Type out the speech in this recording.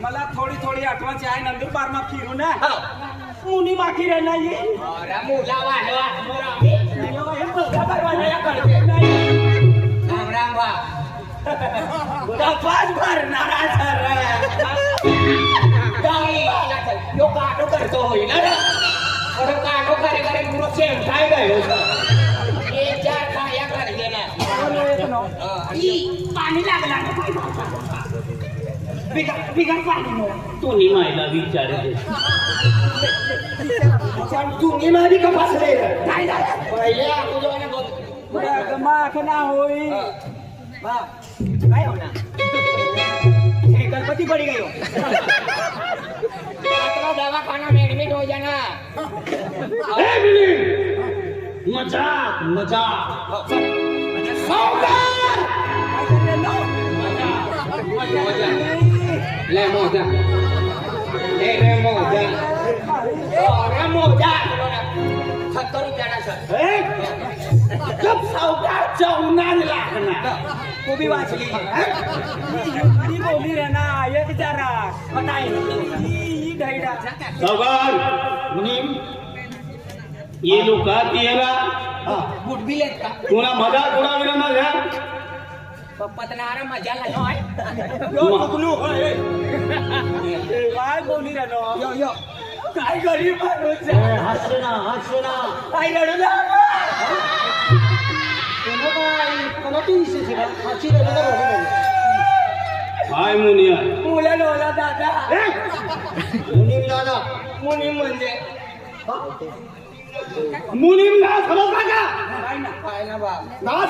मला थोडी थोडी आठवण आहे नंदुरबार मा फिरू ना मुनी माखी रहना ये राम राम बा पाच भरणारा यो काटो करतो होईल काटो करे करे पुरो सेम काय गयो एक चार खाया कर देना पाणी लागला बिगर पाणी तुम्ही मायला विचारते तुम्ही माझी कपासले काय झालं पहिले तुझ्या बघ माख ना होई काय होणार हे गणपती पडी गयो दवाखाना में एडमिट हो जाना मजाक मजाक ले मोजा ले मोजा अरे मोजा 70 रुपयाला सर कब सावकार चौनान लागना तू भी वाचली ही बोली रे ना एक जरा बताई ही ढैडा सावकार मुनीम ये लोक तिला बुट भी लेत का कोणा मजा कोणा विना घ्या पतनारा मजा लागोय यो कुकलू काय बोली रे नो यो यो काय गरीब माणूस हसना काय रडू लागला हाय मुनिया मुला लोला दादा मुनीम दादा मुनी म्हणजे मुनीम ना समजता का काय ना काय ना बा ना